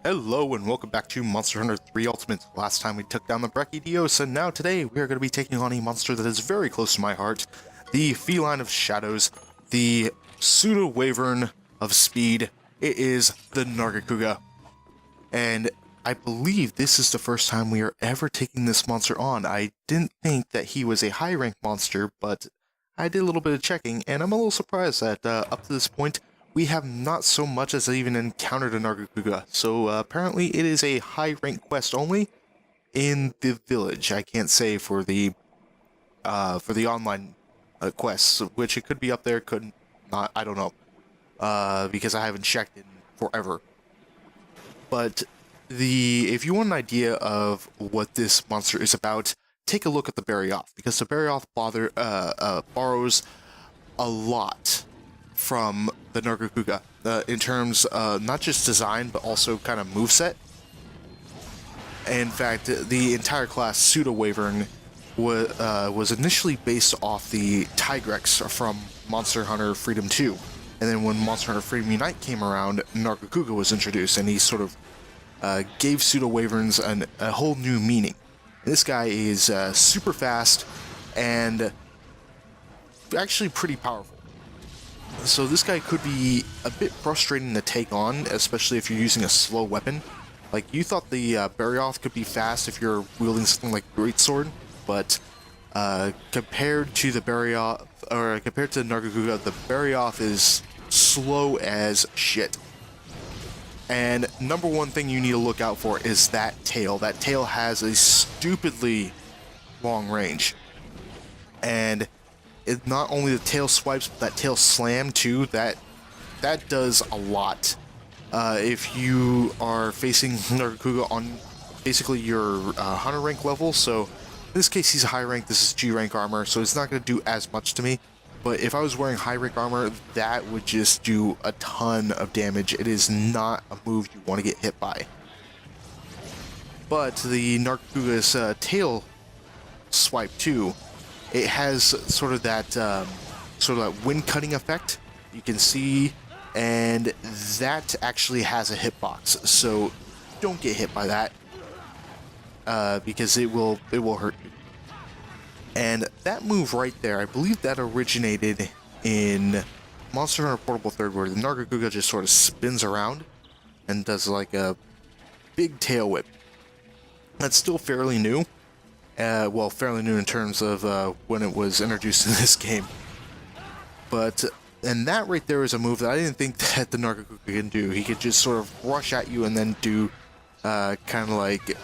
Hello and welcome back to Monster Hunter 3 Ultimate. Last time we took down the Regnilla, and now today we are going to be taking on a monster that is very close to my heart, the Feline of Shadows, the pseudo-wyvern of speed. It is the Nargacuga. And I believe this is the first time we are ever taking this monster on. I didn't think that he was a high-rank monster, but I did a little bit of checking, and I'm a little surprised that up to this point, we have not so much as even encountered a Nargacuga, so apparently it is a high rank quest only in the village. I can't say for the online quests, which it could be up there, could not, I don't know, because I haven't checked in forever. But if you want an idea of what this monster is about, take a look at the Barioth, because the Barioth borrows a lot from the Nargacuga in terms not just design but also kind of moveset. In fact, the entire class Pseudo-Wyvern was initially based off the Tigrex from Monster Hunter Freedom 2, and then when Monster Hunter Freedom Unite came around, Nargacuga was introduced, and he sort of gave Pseudo-Wyverns a whole new meaning. And this guy is super fast and actually pretty powerful. So this guy could be a bit frustrating to take on, especially if you're using a slow weapon. Like, you thought the Barioth could be fast if you're wielding something like Greatsword, but compared to the Barioth, or compared to the Nargacuga, the Barioth is slow as shit. And number one thing you need to look out for is that tail. That tail has a stupidly long range. And it not only the tail swipes, but that tail slam too, that does a lot. If you are facing Nargacuga on basically your hunter rank level, so in this case he's high rank, this is G rank armor, so it's not going to do as much to me. But if I was wearing high rank armor, that would just do a ton of damage. It is not a move you want to get hit by. But the Nargacuga's tail swipe too, it has sort of that wind cutting effect you can see, and that actually has a hitbox. So don't get hit by that because it will hurt you. And that move right there, I believe that originated in Monster Hunter Portable 3rd, where the Nargacuga just sort of spins around and does like a big tail whip. That's still fairly new. Well, fairly new in terms of when it was introduced in this game. But, and that right there is a move that I didn't think that the Nargacuga can do. He could just sort of rush at you and then do kind of like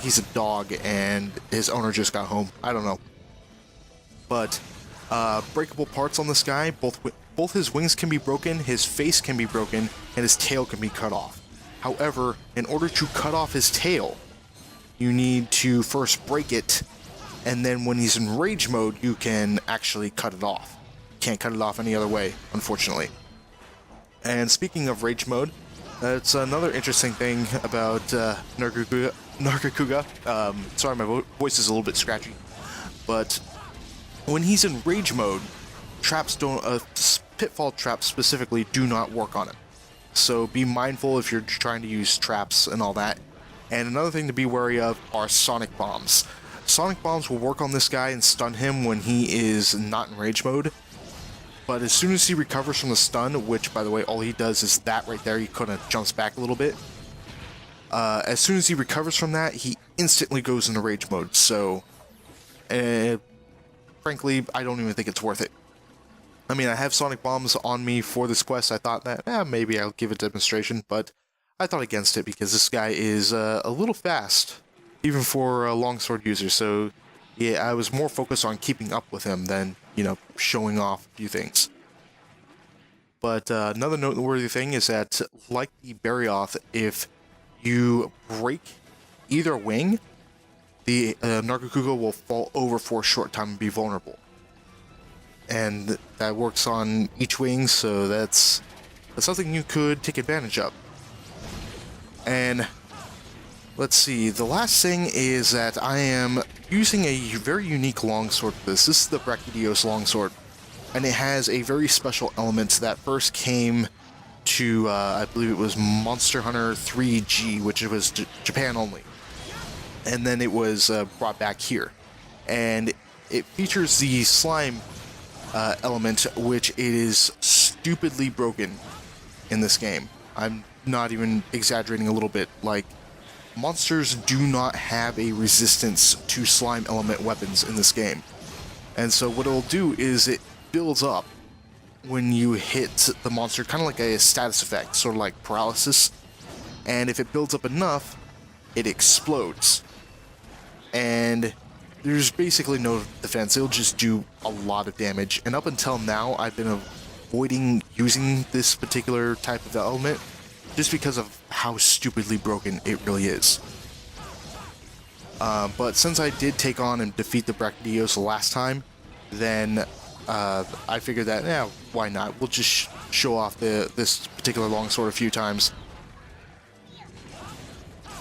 he's a dog and his owner just got home. I don't know. But breakable parts on this guy, both his wings can be broken, his face can be broken, and his tail can be cut off. However, in order to cut off his tail, you need to first break it, and then when he's in rage mode, you can actually cut it off. Can't cut it off any other way, unfortunately. And speaking of rage mode, it's another interesting thing about Nargacuga. Sorry, my voice is a little bit scratchy. But when he's in rage mode, traps don't, pitfall traps specifically do not work on him. So be mindful if you're trying to use traps and all that. And another thing to be wary of are sonic bombs. Sonic bombs will work on this guy and stun him when he is not in rage mode. But as soon as he recovers from the stun, which by the way, all he does is that right there, he kind of jumps back a little bit. As soon as he recovers from that, he instantly goes into rage mode. So, frankly, I don't even think it's worth it. I mean, I have sonic bombs on me for this quest. I thought that, maybe I'll give it a demonstration, but I thought against it because this guy is a little fast, even for a longsword user. So, yeah, I was more focused on keeping up with him than, you know, showing off a few things. But another noteworthy thing is that, like the Barioth, if you break either wing, the Nargacuga will fall over for a short time and be vulnerable. And that works on each wing, so that's something you could take advantage of. And let's see, the last thing is that I am using a very unique longsword for this. This is the Regnilla longsword, and it has a very special element that first came to, I believe it was Monster Hunter 3G, which was Japan only. And then it was brought back here. And it features the slime element, which it is stupidly broken in this game. I'm not even exaggerating a little bit. Like, monsters do not have a resistance to slime element weapons in this game. And so what it'll do is it builds up when you hit the monster, kind of like a status effect, sort of like paralysis. And if it builds up enough, it explodes. And there's basically no defense. It'll just do a lot of damage. And up until now, I've been avoiding using this particular type of element just because of how stupidly broken it really is. But since I did take on and defeat the Brachydiosa last time, then I figured that, yeah, why not? We'll just show off this particular longsword a few times.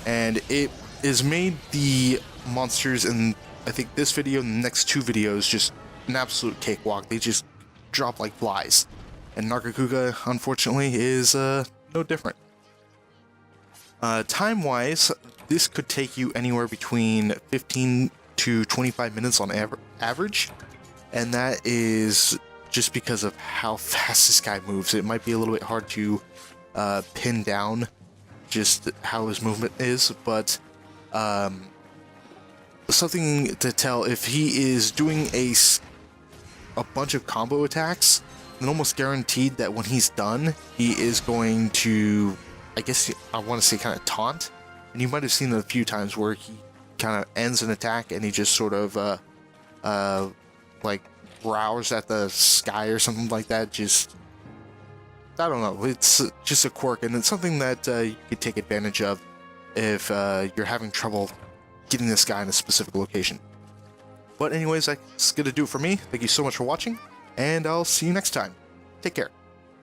And it has made the monsters in, I think, this video and the next two videos just an absolute cakewalk. They just drop like flies. And Nargacuga, unfortunately, is no different. Time-wise, this could take you anywhere between 15 to 25 minutes on average. And that is just because of how fast this guy moves. It might be a little bit hard to pin down just how his movement is, but something to tell, if he is doing a bunch of combo attacks, then almost guaranteed that when he's done, he is going to, I guess I want to say, kind of taunt. And you might have seen it a few times where he kind of ends an attack and he just sort of like growls at the sky or something like that. Just, I don't know, it's just a quirk, and it's something that you could take advantage of if you're having trouble getting this guy in a specific location. But anyways, that's gonna do it for me. Thank you so much for watching, and I'll see you next time. Take care.